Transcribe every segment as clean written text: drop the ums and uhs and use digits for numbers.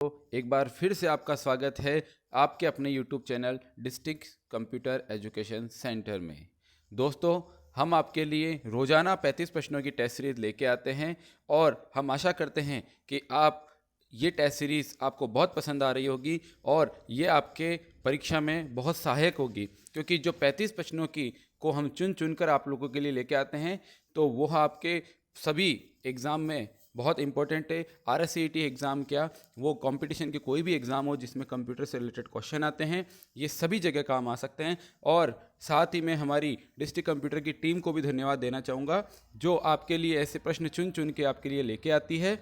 एक बार फिर से आपका स्वागत है आपके अपने YouTube channel district computer education centre में। दोस्तों, हम आपके लिए रोज़ाना 35 प्रश्नों की टेस्ट सीरीज़ लेके आते हैं और हम आशा करते हैं कि आप ये टेस्ट सीरीज़ आपको बहुत पसंद आ रही होगी और ये आपके परीक्षा में बहुत सहायक होगी, क्योंकि जो 35 प्रश्नों की को हम चुन चुन कर आप लोगों के लिए लेके आते हैं तो वो आपके सभी एग्ज़ाम में बहुत इंपॉर्टेंट है। RSCET एग्ज़ाम क्या, वो कंपटीशन के कोई भी एग्ज़ाम हो जिसमें कंप्यूटर से रिलेटेड क्वेश्चन आते हैं, ये सभी जगह काम आ सकते हैं। और साथ ही मैं हमारी डिस्ट्रिक्ट कंप्यूटर की टीम को भी धन्यवाद देना चाहूँगा, जो आपके लिए ऐसे प्रश्न चुन चुन के आपके लिए लेके आती है।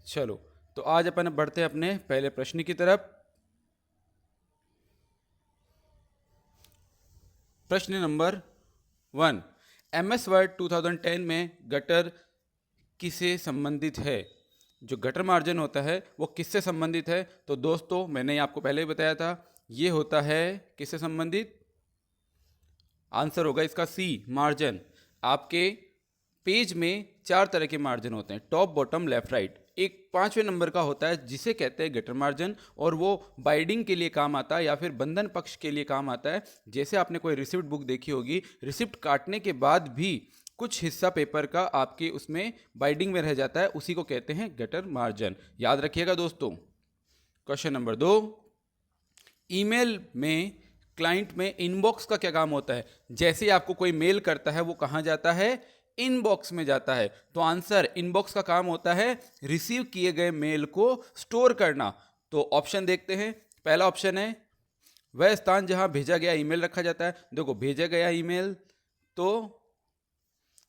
चलो, तो आज अपन बढ़ते हैं अपने पहले प्रश्न की तरफ। प्रश्न नंबर 1, MS वर्ड 2010 में गटर किससे संबंधित है? जो गटर मार्जिन होता है वो किससे संबंधित है? तो दोस्तों, मैंने आपको पहले ही बताया था, ये होता है किससे संबंधित? आंसर होगा इसका सी, मार्जिन। आपके पेज में 4 तरह के मार्जिन होते हैं, टॉप, बॉटम, लेफ्ट, राइट। एक 5वें नंबर का होता है जिसे कहते हैं गटर मार्जिन, और वो बाइंडिंग के लिए काम आता है या फिर बंधन पक्ष के लिए काम आता है। जैसे आपने कोई रिसिप्ट बुक देखी होगी, रिसिप्ट काटने के बाद भी कुछ हिस्सा पेपर का आपके उसमें बाइंडिंग में रह जाता है, उसी को कहते हैं गटर मार्जिन। याद रखिएगा दोस्तों। क्वेश्चन नंबर 2, ईमेल में क्लाइंट में इनबॉक्स का क्या काम होता है? जैसे ही आपको कोई मेल करता है वो कहाँ जाता है? इनबॉक्स में जाता है। तो आंसर, इनबॉक्स का काम होता है रिसीव किए गए मेल को स्टोर करना। तो ऑप्शन देखते हैं। पहला ऑप्शन है वह स्थान जहां भेजा गया ईमेल रखा जाता है। देखो, भेजा गया ईमेल तो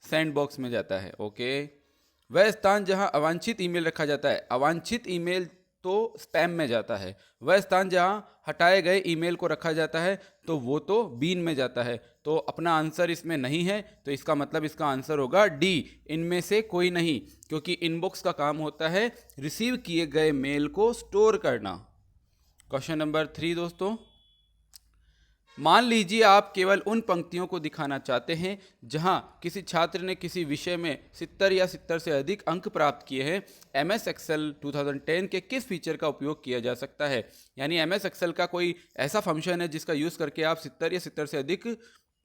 सेंड बॉक्स में जाता है, ओके। वह स्थान जहां अवांछित ईमेल रखा जाता है, अवांछित ईमेल तो स्पैम में जाता है। वह स्थान जहां हटाए गए ईमेल को रखा जाता है तो वो तो बीन में जाता है। तो अपना आंसर इसमें नहीं है, तो इसका मतलब इसका आंसर होगा डी, इनमें से कोई नहीं, क्योंकि इनबॉक्स का काम होता है रिसीव किए गए मेल को स्टोर करना। क्वेश्चन नंबर 3 दोस्तों, मान लीजिए आप केवल उन पंक्तियों को दिखाना चाहते हैं जहां किसी छात्र ने किसी विषय में 70 या 70 से अधिक अंक प्राप्त किए हैं। MS एक्सेल 2010 के किस फीचर का उपयोग किया जा सकता है? यानी MS एक्सेल का कोई ऐसा फंक्शन है जिसका यूज़ करके आप 70 या 70 से अधिक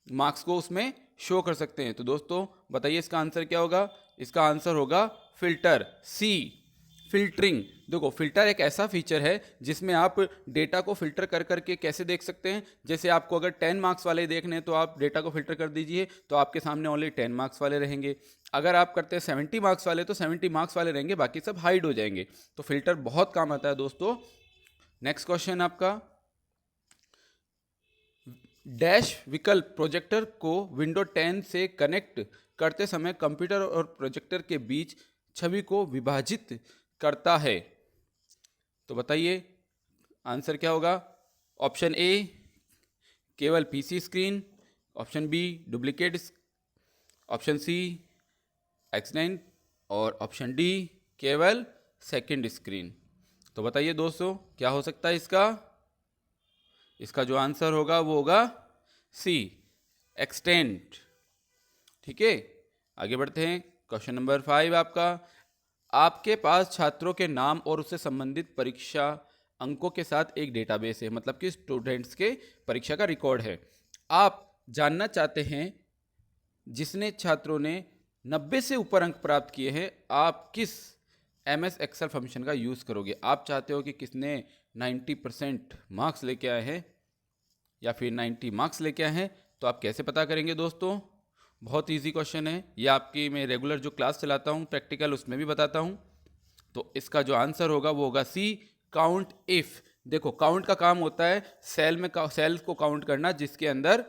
मार्क्स को उसमें शो कर सकते हैं। तो दोस्तों बताइए इसका आंसर क्या होगा? इसका आंसर होगा फिल्टर, सी, फिल्टरिंग। देखो, फिल्टर एक ऐसा फीचर है जिसमें आप डेटा को फिल्टर कर करके कैसे देख सकते हैं। जैसे आपको अगर 10 मार्क्स वाले देखने हैं तो आप डेटा को फिल्टर कर दीजिए, तो आपके सामने ओनली 10 मार्क्स वाले रहेंगे। अगर आप करते हैं 70 मार्क्स वाले तो 70 मार्क्स वाले रहेंगे, बाकी सब हाइड हो जाएंगे। तो फिल्टर बहुत काम आता है दोस्तों। नेक्स्ट क्वेश्चन आपका, डैश विकल्प प्रोजेक्टर को विंडो 10 से कनेक्ट करते समय कंप्यूटर और प्रोजेक्टर के बीच छवि को विभाजित करता है। तो बताइए आंसर क्या होगा? ऑप्शन ए केवल PC screen, option B duplicate, option C extend, और ऑप्शन डी केवल सेकंड स्क्रीन। तो बताइए दोस्तों क्या हो सकता है इसका? इसका जो आंसर होगा वो होगा सी, एक्सटेंड। ठीक है, आगे बढ़ते हैं। क्वेश्चन नंबर 5 आपका, आपके पास छात्रों के नाम और उससे संबंधित परीक्षा अंकों के साथ एक डेटाबेस है, मतलब कि स्टूडेंट्स के परीक्षा का रिकॉर्ड है। आप जानना चाहते हैं जिसने छात्रों ने 90 से ऊपर अंक प्राप्त किए हैं, आप किस MS एक्सेल फंक्शन का यूज़ करोगे? आप चाहते हो कि किसने 90% मार्क्स लेके आए हैं या फिर 90 मार्क्स लेके आए हैं, तो आप कैसे पता करेंगे दोस्तों? बहुत इजी क्वेश्चन है ये, आपकी मैं रेगुलर जो क्लास चलाता हूँ प्रैक्टिकल, उसमें भी बताता हूँ। तो इसका जो आंसर होगा वो होगा सी, काउंट इफ। देखो, काउंट का काम होता है सेल में सेल्स को काउंट करना जिसके अंदर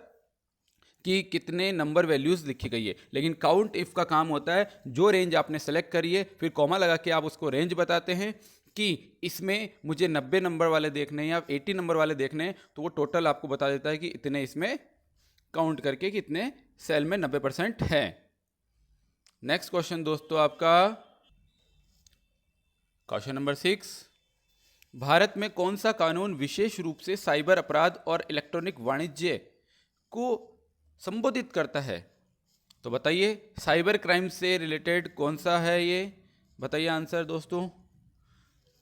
कि कितने नंबर वैल्यूज लिखी गई है, लेकिन काउंट इफ का काम होता है जो रेंज आपने सेलेक्ट करी है फिर कॉमा लगा के आप उसको रेंज बताते हैं कि इसमें मुझे 90 नंबर वाले देखने हैं या 80 नंबर वाले देखने हैं, तो वो टोटल आपको बता देता है कि इतने इसमें काउंट करके कितने सेल में 90% है। नेक्स्ट क्वेश्चन दोस्तों आपका, क्वेश्चन नंबर 6, भारत में कौन सा कानून विशेष रूप से साइबर अपराध और इलेक्ट्रॉनिक वाणिज्य को संबोधित करता है? तो बताइए साइबर क्राइम से रिलेटेड कौन सा है ये? बताइए आंसर दोस्तों।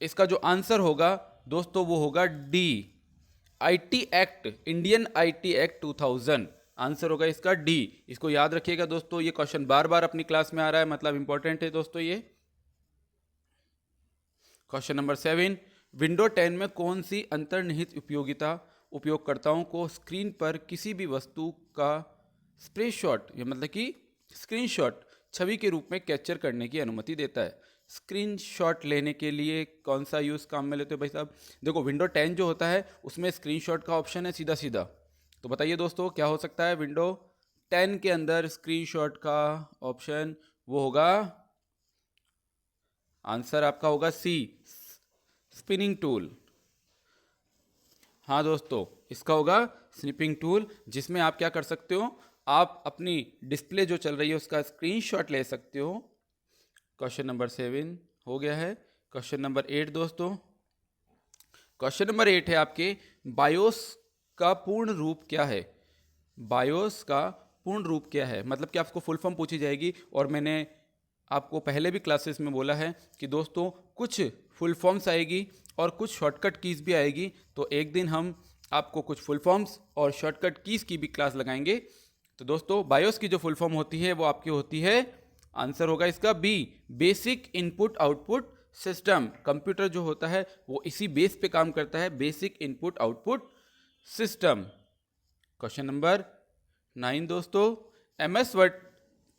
इसका जो आंसर होगा दोस्तों वो होगा D, IT act, Indian IT act 2000। Answer होगा इसका डी। इसको याद रखिएगा दोस्तों, ये क्वेश्चन बार बार अपनी क्लास में आ रहा है, मतलब इंपॉर्टेंट है दोस्तों ये। क्वेश्चन नंबर 7, विंडो 10 में कौन सी अंतर्निहित उपयोगिता उपयोगकर्ताओं को स्क्रीन पर किसी भी वस्तु का स्क्रीनशॉट, या मतलब कि स्क्रीनशॉट छवि के रूप में कैप्चर करने की अनुमति देता है? स्क्रीनशॉट लेने के लिए कौन सा यूज़ काम में लेते हो भाई साहब? देखो विंडो 10 जो होता है उसमें स्क्रीनशॉट का ऑप्शन है सीधा सीधा। तो बताइए दोस्तों क्या हो सकता है विंडो 10 के अंदर स्क्रीनशॉट का ऑप्शन? वो होगा, आंसर आपका होगा सी, स्पिनिंग टूल। हाँ दोस्तों, इसका होगा स्निपिंग टूल, जिसमें आप क्या कर सकते हो, आप अपनी डिस्प्ले जो चल रही है उसका स्क्रीनशॉट ले सकते हो। क्वेश्चन नंबर 7 हो गया है। क्वेश्चन नंबर 8 दोस्तों, क्वेश्चन नंबर 8 है आपके, बायोस का पूर्ण रूप क्या है? बायोस का पूर्ण रूप क्या है, मतलब कि आपको फुल फॉर्म पूछी जाएगी। और मैंने आपको पहले भी क्लासेस में बोला है कि दोस्तों कुछ फुल फॉर्म्स आएगी और कुछ शॉर्टकट कीज़ भी आएगी। तो एक दिन हम आपको कुछ फुल फॉर्म्स और शॉर्टकट कीज़ की भी क्लास लगाएंगे। तो दोस्तों बायोस की जो फुल फॉर्म होती है वो आपकी होती है, आंसर होगा इसका B, basic input output system. Computer जो होता है वो इसी बेस पे काम करता है, basic input output system. Question number 9 दोस्तों, एमएस वर्ड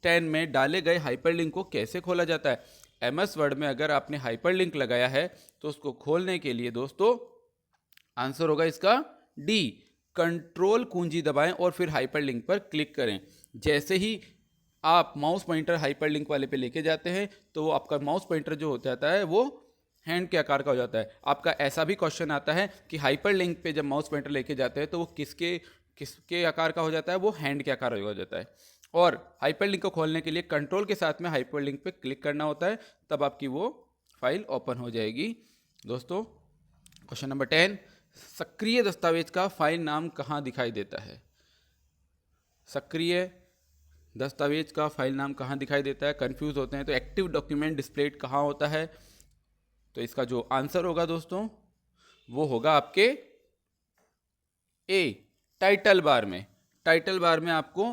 10 में डाले गए हाइपरलिंक को कैसे खोला जाता है? एमएस वर्ड में अगर आपने हाइपरलिंक लगाया है तो उसको खोलने के लिए दोस्तों आंसर होगा इसका डी, कंट्रोल कुंजी दबाएं और फिर हाइपरलिंक पर क्लिक करें। जैसे ही आप माउस पॉइंटर हाइपरलिंक वाले पे लेके जाते हैं तो आपका माउस पॉइंटर जो हो जाता है वो हैंड के आकार का हो जाता है। आपका ऐसा भी क्वेश्चन आता है कि हाइपरलिंक पे जब माउस पॉइंटर लेके जाते हैं तो वो किसके आकार का हो जाता है? वो हैंड के आकार हो जाता है। और हाइपरलिंक को खोलने के लिए कंट्रोल के साथ में हाइपरलिंक पे क्लिक करना होता है, तब आपकी वो फाइल ओपन हो जाएगी। दोस्तों क्वेश्चन नंबर 10, सक्रिय दस्तावेज का फाइल नाम कहाँ दिखाई देता है? सक्रिय दस्तावेज का फाइल नाम कहाँ दिखाई देता है? कंफ्यूज होते हैं तो एक्टिव डॉक्यूमेंट डिस्प्लेड कहाँ होता है? तो इसका जो आंसर होगा दोस्तों वो होगा आपके ए, टाइटल बार में। टाइटल बार में आपको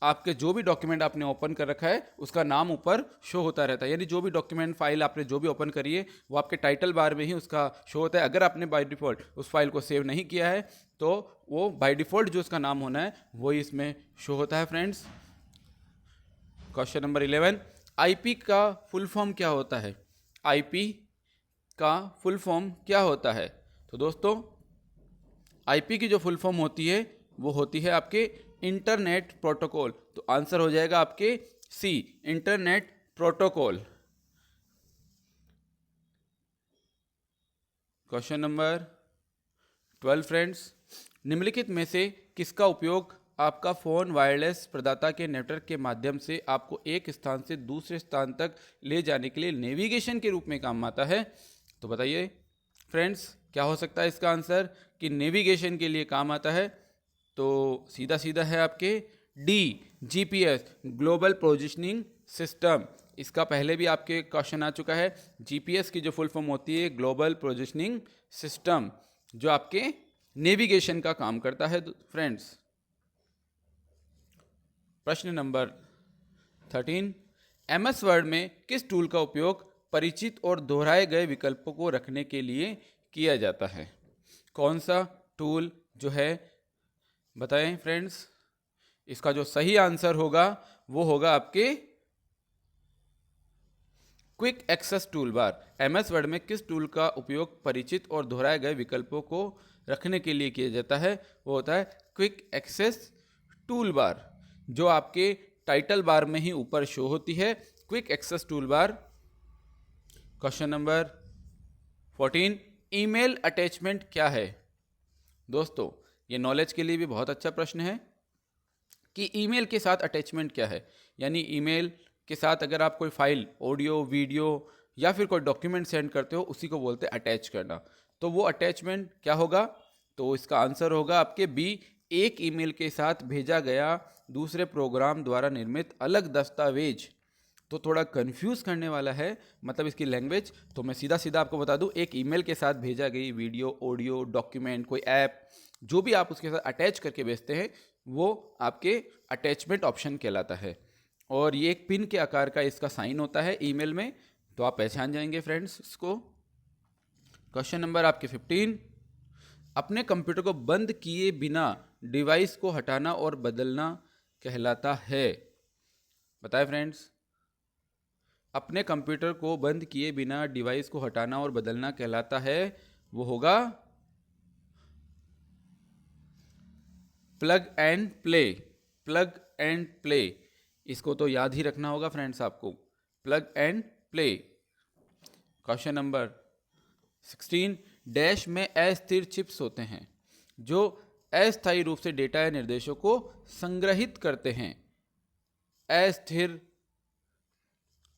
आपके जो भी डॉक्यूमेंट आपने ओपन कर रखा है उसका नाम ऊपर शो होता रहता है, यानी जो भी डॉक्यूमेंट फाइल आपने जो भी ओपन करी है वो आपके टाइटल बार में ही उसका शो होता है। अगर आपने बाय डिफ़ॉल्ट उस फाइल को सेव नहीं किया है तो वो बाय डिफ़ॉल्ट जो उसका नाम होना है वही इसमें शो होता है फ्रेंड्स। क्वेश्चन नंबर 11, आईपी का फुल फॉर्म क्या होता है? आईपी का फुल फॉर्म क्या होता है? तो दोस्तों आईपी की जो फुल फॉर्म होती है वो होती है आपके इंटरनेट प्रोटोकॉल। तो आंसर हो जाएगा आपके C, internet protocol. Question number 12 friends, निम्नलिखित में से किसका उपयोग आपका फ़ोन वायरलेस प्रदाता के नेटवर्क के माध्यम से आपको एक स्थान से दूसरे स्थान तक ले जाने के लिए नेविगेशन के रूप में काम आता है? तो बताइए फ्रेंड्स क्या हो सकता है इसका आंसर कि नेविगेशन के लिए काम आता है? तो सीधा सीधा है आपके D, GPS, global positioning system. इसका पहले भी आपके क्वेश्चन आ चुका है। जीपीएस की जो फुल फॉर्म होती है ग्लोबल पोजिशनिंग सिस्टम, जो आपके नेविगेशन का काम करता है फ्रेंड्स। प्रश्न नंबर 13, एमएस वर्ड में किस टूल का उपयोग परिचित और दोहराए गए विकल्पों को रखने के लिए किया जाता है? कौन सा टूल जो है बताएं फ्रेंड्स? इसका जो सही आंसर होगा वो होगा आपके quick access tool bar. MS Word में किस टूल का उपयोग परिचित और दोहराए गए विकल्पों को रखने के लिए किया जाता है? वो होता है क्विक एक्सेस टूल बार, जो आपके टाइटल बार में ही ऊपर शो होती है, quick access tool bar. Question number 14, email attachment क्या है? दोस्तों ये नॉलेज के लिए भी बहुत अच्छा प्रश्न है कि ईमेल के साथ अटैचमेंट क्या है। यानी ईमेल के साथ अगर आप कोई फाइल, ऑडियो, वीडियो या फिर कोई डॉक्यूमेंट सेंड करते हो उसी को बोलते हैं अटैच करना। तो वो अटैचमेंट क्या होगा? तो इसका आंसर होगा आपके बी, एक ईमेल के साथ भेजा गया दूसरे प्रोग्राम द्वारा निर्मित अलग दस्तावेज। तो थोड़ा कंफ्यूज करने वाला है, मतलब इसकी लैंग्वेज। तो मैं सीधा सीधा आपको बता दूं, एक ईमेल के साथ भेजा गई वीडियो, ऑडियो, डॉक्यूमेंट, कोई ऐप, जो भी आप उसके साथ अटैच करके भेजते हैं वो आपके अटैचमेंट ऑप्शन कहलाता है। और ये एक पिन के आकार का इसका साइन होता है ईमेल में, तो आप पहचान जाएंगे फ्रेंड्स इसको। क्वेश्चन नंबर आपके 15, अपने कंप्यूटर को बंद किए बिना डिवाइस को हटाना और बदलना कहलाता है। बताएं फ्रेंड्स, अपने कंप्यूटर को बंद किए बिना डिवाइस को हटाना और बदलना कहलाता है, वो होगा plug and play. Plug and play, इसको तो याद ही रखना होगा फ्रेंड्स आपको, plug and play. Question number 16, dash में अस्थिर चिप्स होते हैं जो अस्थायी रूप से डेटा या निर्देशों को संग्रहित करते हैं। अस्थिर,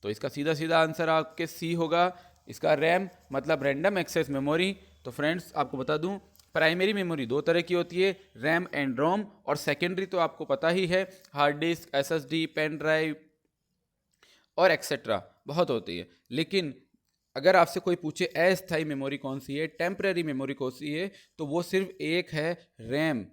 तो इसका सीधा सीधा आंसर आपके सी होगा। इसका रैम मतलब रैंडम एक्सेस मेमोरी। तो फ्रेंड्स आपको बता दूं, प्राइमरी मेमोरी दो तरह की होती है, रैम एंड रोम, और सेकेंडरी तो आपको पता ही है, hard disk, SSD, pen drive और एक्सेट्रा बहुत होती है। लेकिन अगर आपसे कोई पूछे अस्थायी मेमोरी कौन सी है, टेम्पररी मेमोरी कौन सी है, तो वो सिर्फ एक है, रैम।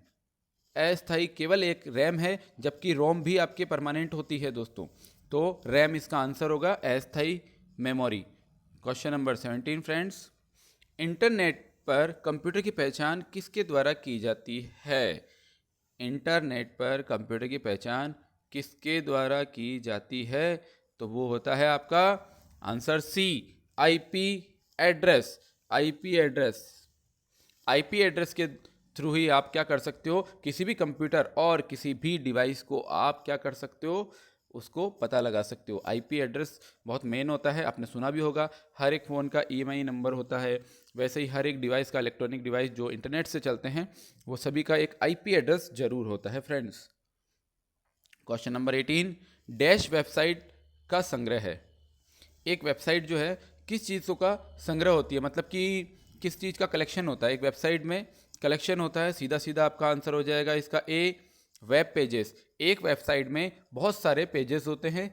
अस्थायी केवल एक रैम है, जबकि रोम भी आपके परमानेंट होती है दोस्तों। तो रैम इसका आंसर होगा, अस्थायी memory. Question number 17 friends, internet पर कंप्यूटर की पहचान किसके द्वारा की जाती है? इंटरनेट पर कंप्यूटर की पहचान किसके द्वारा की जाती है? तो वो होता है आपका answer C, IP address. IP address, IP address के थ्रू ही आप क्या कर सकते हो, किसी भी कंप्यूटर और किसी भी डिवाइस को आप क्या कर सकते हो, उसको पता लगा सकते हो। आईपी एड्रेस बहुत मेन होता है, आपने सुना भी होगा, हर एक फ़ोन का ईएमआई नंबर होता है, वैसे ही हर एक डिवाइस का, इलेक्ट्रॉनिक डिवाइस जो इंटरनेट से चलते हैं, वो सभी का एक आईपी एड्रेस जरूर होता है friends. Question number 18, dash website का संग्रह है। एक वेबसाइट जो है किस चीज़ों का संग्रह होती है, मतलब कि किस चीज़ का कलेक्शन होता है, एक वेबसाइट में कलेक्शन होता है। सीधा सीधा आपका आंसर हो जाएगा इसका ए, वेब पेजेस। एक वेबसाइट में बहुत सारे पेजेस होते हैं,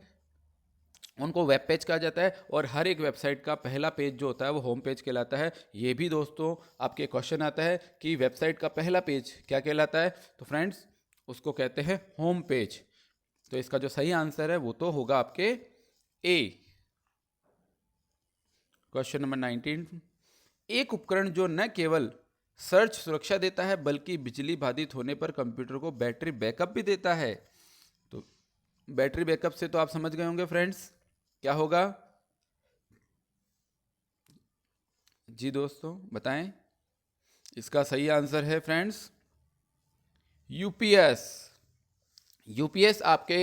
उनको वेब पेज कहा जाता है, और हर एक वेबसाइट का पहला पेज जो होता है वो होम पेज कहलाता है। ये भी दोस्तों आपके क्वेश्चन आता है कि वेबसाइट का पहला पेज क्या कहलाता है, तो फ्रेंड्स उसको कहते हैं होम पेज। तो इसका जो सही आंसर है वो तो होगा आपके ए। क्वेश्चन नंबर 19, एक उपकरण जो न केवल सर्च सुरक्षा देता है बल्कि बिजली बाधित होने पर कंप्यूटर को बैटरी बैकअप भी देता है। तो बैटरी बैकअप से तो आप समझ गए होंगे फ्रेंड्स क्या होगा। जी दोस्तों बताएं, इसका सही आंसर है फ्रेंड्स यूपीएस। यूपीएस आपके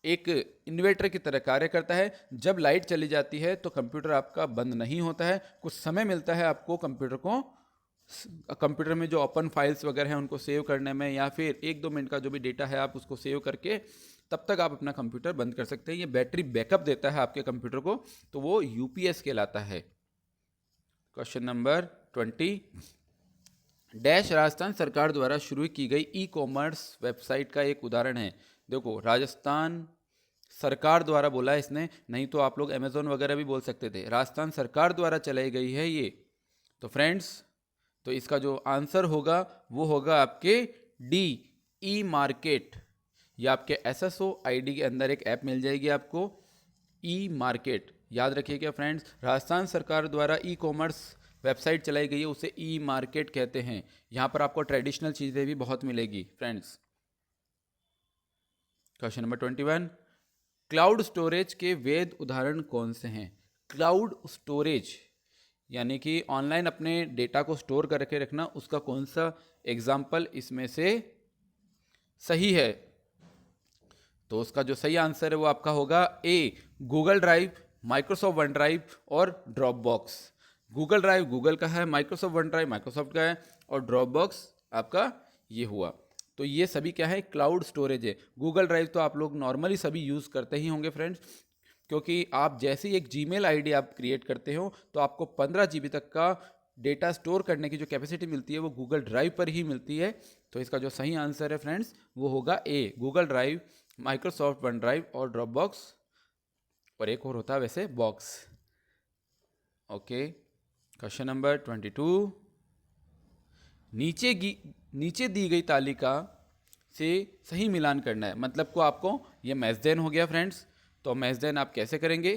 एक इन्वर्टर की तरह कार्य करता है। जब लाइट चली जाती है तो कंप्यूटर आपका बंद नहीं होता है, कुछ समय मिलता है आपको कंप्यूटर को, कंप्यूटर में जो ओपन फाइल्स वगैरह हैं उनको सेव करने में, या फिर 1-2 मिनट का जो भी डेटा है आप उसको सेव करके तब तक आप अपना कंप्यूटर बंद कर सकते हैं। ये बैटरी बैकअप देता है आपके कंप्यूटर को, तो वो यूपीएस कहलाता है। क्वेश्चन नंबर 20, डैश राजस्थान सरकार द्वारा शुरू की गई ई कॉमर्स वेबसाइट का एक उदाहरण है। देखो राजस्थान सरकार द्वारा बोला है इसने, नहीं तो आप लोग अमेजोन वगैरह भी बोल सकते थे। राजस्थान सरकार द्वारा चलाई गई है ये। तो फ्रेंड्स तो इसका जो आंसर होगा वो होगा आपके डी, ई मार्केट। ये आपके एसएसओ आईडी के अंदर एक ऐप मिल जाएगी आपको, ई मार्केट। याद रखिएगा फ्रेंड्स, राजस्थान सरकार द्वारा ई कॉमर्स वेबसाइट चलाई गई है उसे ई मार्केट कहते हैं। यहाँ पर आपको ट्रेडिशनल चीज़ें भी बहुत मिलेगी friends. Question number 21, cloud storage के वैध उदाहरण कौन से हैं? क्लाउड स्टोरेज यानी कि ऑनलाइन अपने डेटा को स्टोर करके रखना, उसका कौन सा एग्जाम्पल इसमें से सही है? तो उसका जो सही आंसर है वो आपका होगा A, Google drive, Microsoft OneDrive और Dropbox. Google drive Google का है, माइक्रोसॉफ्ट वन ड्राइव माइक्रोसॉफ्ट का है, और ड्रॉप बॉक्स आपका ये हुआ। तो ये सभी क्या है, क्लाउड स्टोरेज है। गूगल ड्राइव तो आप लोग नॉर्मली सभी यूज़ करते ही होंगे फ्रेंड्स, क्योंकि आप जैसे ही एक जीमेल आईडी आप क्रिएट करते हो तो आपको 15 GB तक का डेटा स्टोर करने की जो कैपेसिटी मिलती है वो गूगल ड्राइव पर ही मिलती है। तो इसका जो सही आंसर है फ्रेंड्स वो होगा A, Google drive, Microsoft OneDrive और ड्रॉप बॉक्स और एक और होता है वैसे बॉक्स। ओके, क्वेश्चन नंबर 22, नीचे दी गई तालिका से सही मिलान करना है। मतलब को आपको ये मैच देन हो गया फ्रेंड्स। तो मैच देन आप कैसे करेंगे,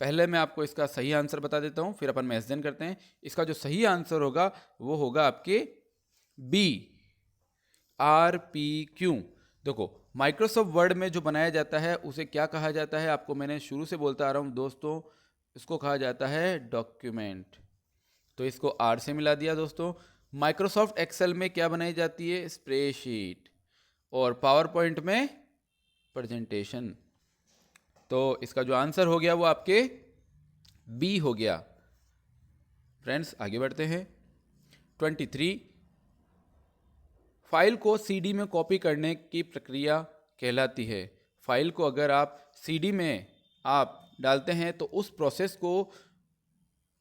पहले मैं आपको इसका सही आंसर बता देता हूँ, फिर अपन मैच देन करते हैं। इसका जो सही आंसर होगा वो होगा आपके बी, RPQ। देखो, माइक्रोसॉफ्ट वर्ड में जो बनाया जाता है उसे क्या कहा जाता है, आपको मैंने शुरू से बोलता आ रहा हूँ दोस्तों, इसको कहा जाता है डॉक्यूमेंट। तो इसको आर से मिला दिया दोस्तों। माइक्रोसॉफ्ट एक्सेल में क्या बनाई जाती है, स्प्रेडशीट, और पावर पॉइंट में प्रेजेंटेशन। तो इसका जो आंसर हो गया वो आपके बी हो गया। फ्रेंड्स आगे बढ़ते हैं। 23, फाइल को सीडी में कॉपी करने की प्रक्रिया कहलाती है। फाइल को अगर आप सीडी में आप डालते हैं तो उस प्रोसेस को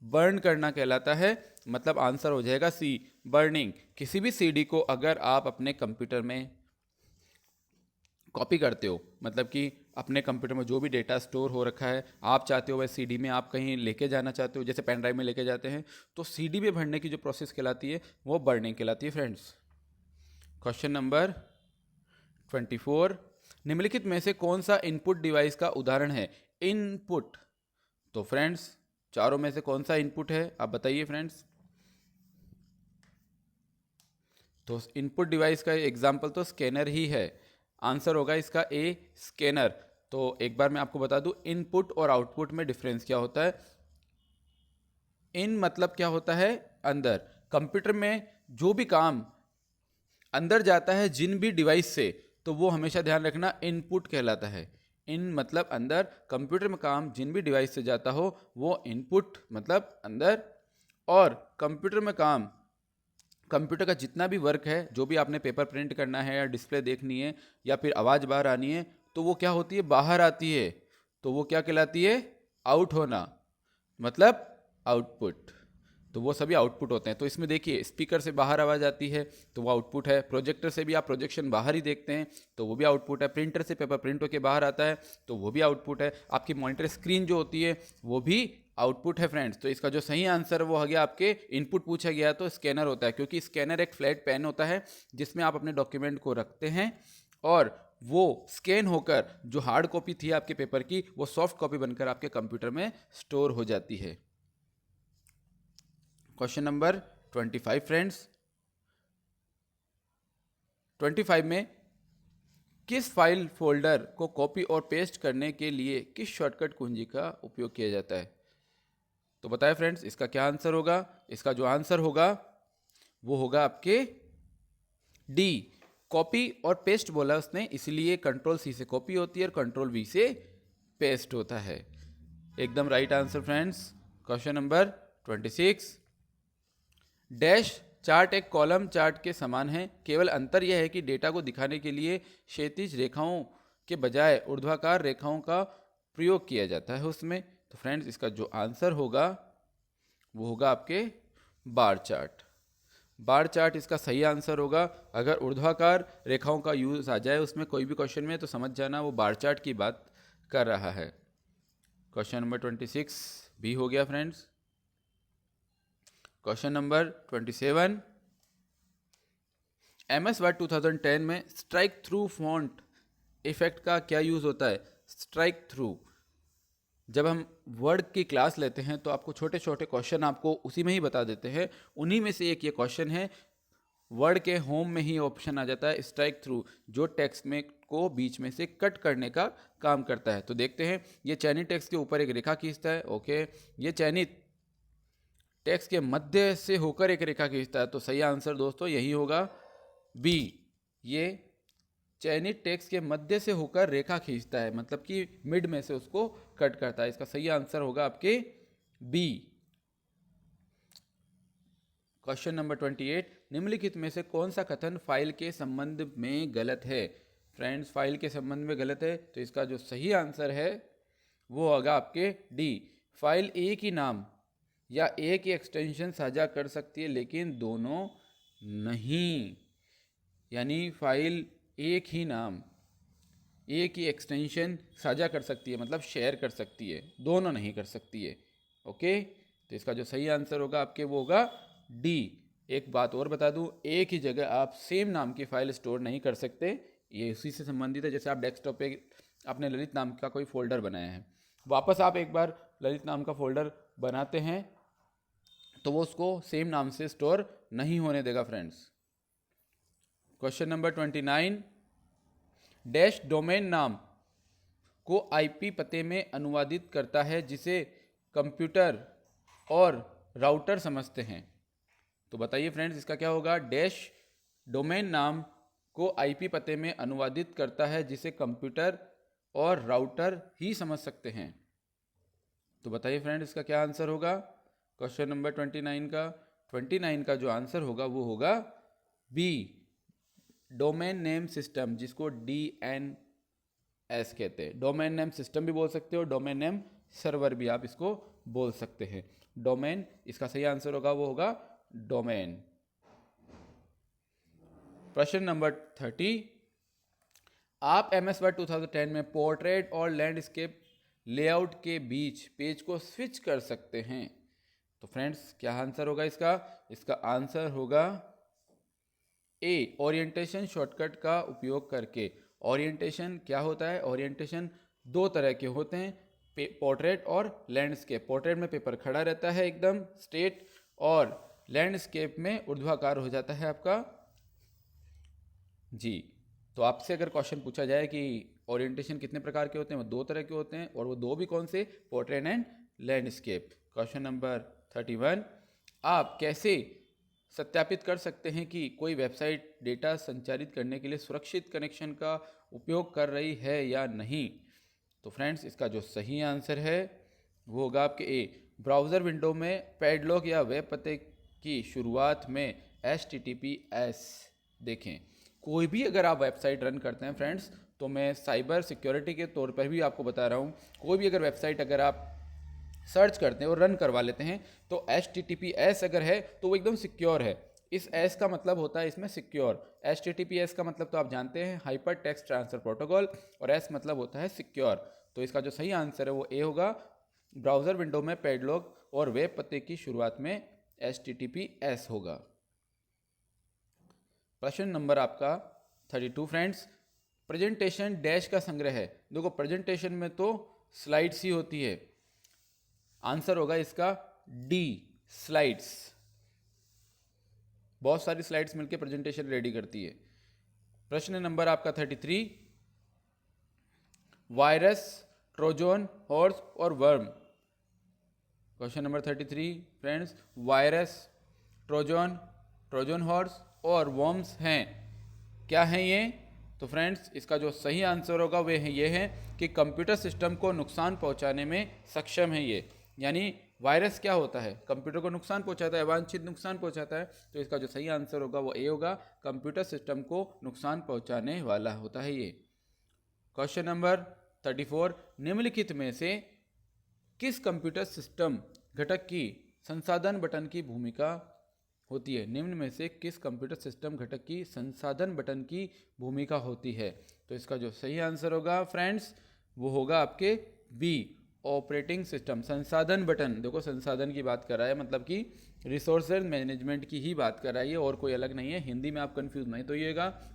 बर्न करना कहलाता है। मतलब आंसर हो जाएगा सी, बर्निंग। किसी भी सीडी को अगर आप अपने कंप्यूटर में कॉपी करते हो, मतलब कि अपने कंप्यूटर में जो भी डेटा स्टोर हो रखा है आप चाहते हो वह सीडी में आप कहीं लेके जाना चाहते हो, जैसे पेन ड्राइव में लेके जाते हैं, तो सीडी में भरने की जो प्रोसेस कहलाती है वो बर्निंग कहलाती है फ्रेंड्स। क्वेश्चन नंबर 24, निम्नलिखित में से कौन सा इनपुट डिवाइस का उदाहरण है। इनपुट, तो फ्रेंड्स चारों में से कौन सा इनपुट है आप बताइए फ्रेंड्स। तो इनपुट डिवाइस का एग्जांपल तो स्कैनर ही है। आंसर होगा इसका ए, स्कैनर। तो एक बार मैं आपको बता दूं, इनपुट और आउटपुट में डिफरेंस क्या होता है। इन मतलब क्या होता है, अंदर। कंप्यूटर में जो भी काम अंदर जाता है जिन भी डिवाइस से, तो वो हमेशा ध्यान रखना इनपुट कहलाता है। इन मतलब अंदर, कंप्यूटर में काम जिन भी डिवाइस से जाता हो वो इनपुट मतलब अंदर। और कंप्यूटर में काम, कंप्यूटर का जितना भी वर्क है, जो भी आपने पेपर प्रिंट करना है या डिस्प्ले देखनी है या फिर आवाज़ बाहर आनी है, तो वो क्या होती है, बाहर आती है। तो वो क्या कहलाती है, आउट होना, मतलब आउटपुट। तो वो सभी आउटपुट होते हैं। तो इसमें देखिए, स्पीकर से बाहर आवाज़ आती है तो वो आउटपुट है। प्रोजेक्टर से भी आप प्रोजेक्शन बाहर ही देखते हैं तो वो भी आउटपुट है। प्रिंटर से पेपर प्रिंट होकर बाहर आता है तो वो भी आउटपुट है। आपकी मॉनिटर स्क्रीन जो होती है वो भी आउटपुट है फ्रेंड्स। तो इसका जो सही आंसर वो हो गया आपके इनपुट पूछा गया तो स्कैनर होता है, क्योंकि स्कैनर एक फ्लैट पेन होता है जिसमें आप अपने डॉक्यूमेंट को रखते हैं और वो स्कैन होकर जो हार्ड कॉपी थी आपके पेपर की वो सॉफ्ट कॉपी बनकर आपके कंप्यूटर में स्टोर हो जाती है। Question number 25 friends. 25 में किस फाइल फोल्डर को कॉपी और पेस्ट करने के लिए किस शॉर्टकट कुंजी का उपयोग किया जाता है। तो बताएं फ्रेंड्स इसका क्या आंसर होगा। इसका जो आंसर होगा वो होगा आपके डी, कॉपी और पेस्ट बोला उसने, इसलिए कंट्रोल सी से कॉपी होती है और कंट्रोल वी से पेस्ट होता है। एकदम right answer friends. Question number 26, dash chart एक कॉलम चार्ट के समान है, केवल अंतर यह है कि डेटा को दिखाने के लिए क्षैतिज रेखाओं के बजाय ऊर्ध्वाकार रेखाओं का प्रयोग किया जाता है उसमें। तो फ्रेंड्स इसका जो आंसर होगा वो होगा आपके बार चार्ट। बार चार्ट इसका सही आंसर होगा। अगर ऊर्ध्वाकार रेखाओं का यूज आ जाए उसमें कोई भी क्वेश्चन में तो समझ जाना वो बार चार्ट की बात कर रहा है। क्वेश्चन नंबर 26 भी हो गया friends. Question number 27, MS word 2010 में स्ट्राइक थ्रू फॉन्ट इफेक्ट का क्या यूज़ होता है। स्ट्राइक थ्रू, जब हम वर्ड की क्लास लेते हैं तो आपको छोटे छोटे क्वेश्चन आपको उसी में ही बता देते हैं। उन्हीं में से एक ये क्वेश्चन है, वर्ड के होम में ही ऑप्शन आ जाता है स्ट्राइक थ्रू, जो टेक्स्ट में को बीच में से कट करने का काम करता है। तो देखते हैं, ये चयनित टेक्स्ट के ऊपर एक रेखा खींचता है। ओके, ये चयनित टेक्स्ट के मध्य से होकर एक रेखा खींचता है। तो सही आंसर दोस्तों यही होगा बी, ये चयनित टेक्स्ट के मध्य से होकर रेखा खींचता है, मतलब कि मिड में से उसको कट करता है। इसका सही आंसर होगा आपके बी। क्वेश्चन नंबर 28, निम्नलिखित में से कौन सा कथन फाइल के संबंध में गलत है। फ्रेंड्स फाइल के संबंध में गलत है तो इसका जो सही आंसर है वो होगा आपके डी, फाइल एक ही नाम या एक ही एक्सटेंशन साझा कर सकती है लेकिन दोनों नहीं। यानी फाइल एक ही नाम एक ही एक्सटेंशन साझा कर सकती है, मतलब शेयर कर सकती है, दोनों नहीं कर सकती है। ओके, तो इसका जो सही आंसर होगा आपके वो होगा डी। एक बात और बता दूं, एक ही जगह आप सेम नाम की फाइल स्टोर नहीं कर सकते। ये उसी से संबंधित है, जैसे आप डेस्कटॉप पे अपने ललित नाम का कोई फोल्डर बनाया है, वापस आप एक बार ललित नाम का फोल्डर बनाते हैं तो वो उसको सेम नाम से स्टोर नहीं होने देगा friends. Question number 29, dash domain नाम को आईपी पते में अनुवादित करता है जिसे कंप्यूटर और राउटर समझते हैं। तो बताइए फ्रेंड्स, इसका क्या होगा। डैश डोमेन नाम को आईपी पते में अनुवादित करता है जिसे कंप्यूटर और राउटर ही समझ सकते हैं। तो बताइए फ्रेंड्स, इसका क्या आंसर होगा क्वेश्चन नंबर 29 का। 29 का जो आंसर होगा वो होगा बी, डोमेन नेम सिस्टम, जिसको DNS कहते हैं। डोमेन नेम सिस्टम भी बोल सकते हो, डोमेन नेम सर्वर भी आप इसको बोल सकते हैं। डोमेन, इसका सही आंसर होगा वो होगा डोमेन। प्रश्न नंबर 30, आप MS वर्ड 2010 में पोर्ट्रेट और लैंडस्केप लेआउट के बीच पेज को स्विच कर सकते हैं। तो फ्रेंड्स, क्या आंसर होगा इसका। इसका आंसर होगा ए, ओरिएंटेशन शॉर्टकट का उपयोग करके। ओरिएंटेशन क्या होता है। ओरिएंटेशन दो तरह के होते हैं, पोर्ट्रेट और लैंडस्केप। पोर्ट्रेट में पेपर खड़ा रहता है एकदम स्ट्रेट, और लैंडस्केप में ऊर्ध्वाकार हो जाता है आपका। जी, तो आपसे अगर क्वेश्चन पूछा जाए कि ओरिएंटेशन कितने प्रकार के होते हैं, वो दो तरह के होते हैं, और वो दो भी कौन से, portrait and landscape. Question number 31, आप कैसे सत्यापित कर सकते हैं कि कोई वेबसाइट डेटा संचारित करने के लिए सुरक्षित कनेक्शन का उपयोग कर रही है या नहीं। तो फ्रेंड्स, इसका जो सही आंसर है वो होगा आपके ए, ब्राउज़र विंडो में पैडलॉक या वेब पते की शुरुआत में HTTPS देखें। कोई भी अगर आप वेबसाइट रन करते हैं फ्रेंड्स, तो मैं साइबर सिक्योरिटी के तौर पर भी आपको बता रहा हूँ, कोई भी अगर वेबसाइट अगर आप सर्च करते हैं और रन करवा लेते हैं तो HTTPS अगर है तो वो एकदम सिक्योर है। इस S का मतलब होता है इसमें सिक्योर। HTTPS का मतलब तो आप जानते हैं, हाइपर टेक्स्ट ट्रांसफर प्रोटोकॉल, और S मतलब होता है सिक्योर। तो इसका जो सही आंसर है वो ए होगा, ब्राउज़र विंडो में पैडलॉक और वेब पते की शुरुआत में HTTPS होगा। प्रश्न नंबर आपका 32 फ्रेंड्स, प्रेजेंटेशन डैश का संग्रह है। देखो, प्रेजेंटेशन में तो स्लाइड्स ही होती है, आंसर होगा इसका डी, स्लाइड्स। बहुत सारी स्लाइड्स मिलकर प्रेजेंटेशन रेडी करती है। प्रश्न नंबर आपका 33, वायरस, ट्रोजन, हॉर्स और worm. Question number 33 friends, virus, Trojan horse और वर्म्स हैं, क्या हैं ये। तो फ्रेंड्स, इसका जो सही आंसर होगा वे है ये है कि कंप्यूटर सिस्टम को नुकसान पहुंचाने में सक्षम है ये। यानी वायरस क्या होता है, कंप्यूटर को नुकसान पहुंचाता है, अवांछित नुकसान पहुंचाता है। तो इसका जो सही आंसर होगा वो ए होगा, कंप्यूटर सिस्टम को नुकसान पहुंचाने वाला होता है ये। क्वेश्चन नंबर 34, निम्नलिखित में से किस कंप्यूटर सिस्टम घटक की संसाधन बटन की भूमिका होती है। निम्न में से किस कंप्यूटर सिस्टम घटक की संसाधन बटन की भूमिका होती है। तो इसका जो सही आंसर होगा फ्रेंड्स वो होगा आपके बी, ऑपरेटिंग सिस्टम। संसाधन बटन, देखो संसाधन की बात कर रहा है, मतलब कि रिसोर्सेज मैनेजमेंट की ही बात कर रहा है ये, और कोई अलग नहीं है। हिंदी में आप कंफ्यूज नहीं तो होइएगा।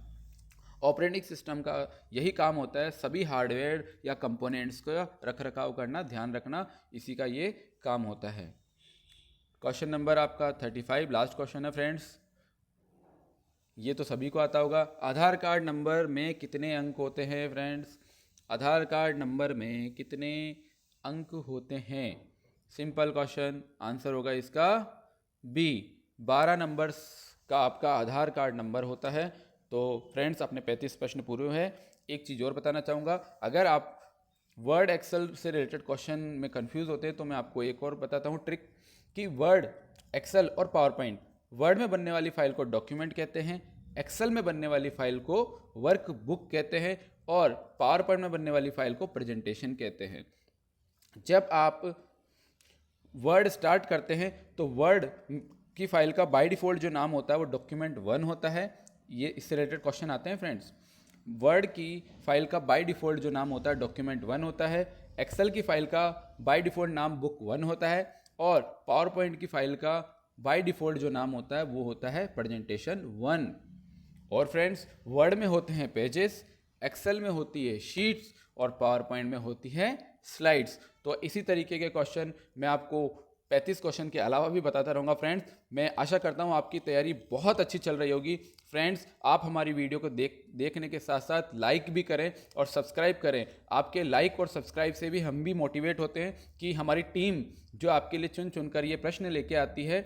ऑपरेटिंग सिस्टम का यही काम होता है, सभी हार्डवेयर या कंपोनेंट्स का रख रखाव करना, ध्यान रखना, इसी का ये काम होता है। क्वेश्चन नंबर आपका 35, लास्ट क्वेश्चन है फ्रेंड्स, ये तो सभी को आता होगा। आधार कार्ड नंबर में कितने अंक होते हैं फ्रेंड्स। आधार कार्ड नंबर में कितने अंक होते हैं। सिंपल क्वेश्चन, आंसर होगा इसका बी, 12 नंबर्स का आपका आधार कार्ड नंबर होता है। तो फ्रेंड्स, अपने 35 प्रश्न पूरे हुए हैं। एक चीज़ और बताना चाहूँगा, अगर आप वर्ड एक्सेल से रिलेटेड क्वेश्चन में कंफ्यूज होते हैं तो मैं आपको एक और बताता हूँ ट्रिक, कि वर्ड, एक्सेल और पावर पॉइंट, वर्ड में बनने वाली फाइल को डॉक्यूमेंट कहते हैं, एक्सेल में बनने वाली फाइल को वर्क बुक कहते हैं, और पावर पॉइंट में बनने वाली फाइल को प्रेजेंटेशन कहते हैं। जब आप वर्ड स्टार्ट करते हैं तो वर्ड की फाइल का बाय डिफ़ॉल्ट जो नाम होता है वो डॉक्यूमेंट 1 होता है। ये इससे रिलेटेड क्वेश्चन आते हैं फ्रेंड्स। वर्ड की फाइल का बाय डिफ़ॉल्ट जो नाम होता है डॉक्यूमेंट 1 होता है, एक्सेल की फाइल का बाय डिफ़ॉल्ट नाम बुक 1 होता है और पावर पॉइंट की फाइल का बाय डिफ़ॉल्ट जो नाम होता है वो होता है प्रेजेंटेशन 1। और फ्रेंड्स, वर्ड में होते हैं पेजेस, एक्सेल में होती है शीट्स और पावर पॉइंट में होती है स्लाइड्स। तो इसी तरीके के क्वेश्चन मैं आपको 35 क्वेश्चन के अलावा भी बताता रहूँगा फ्रेंड्स। मैं आशा करता हूँ आपकी तैयारी बहुत अच्छी चल रही होगी। फ्रेंड्स, आप हमारी वीडियो को देखने के साथ साथ लाइक भी करें और सब्सक्राइब करें। आपके लाइक और सब्सक्राइब से भी हम भी मोटिवेट होते हैं कि हमारी टीम जो आपके लिए चुन चुन कर ये प्रश्न लेके आती है,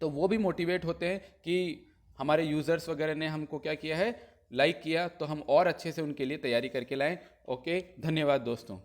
तो वो भी मोटिवेट होते हैं कि हमारे यूज़र्स वगैरह ने हमको क्या किया है, लाइक किया, तो हम और अच्छे से उनके लिए तैयारी करके लाएं। ओके, धन्यवाद दोस्तों।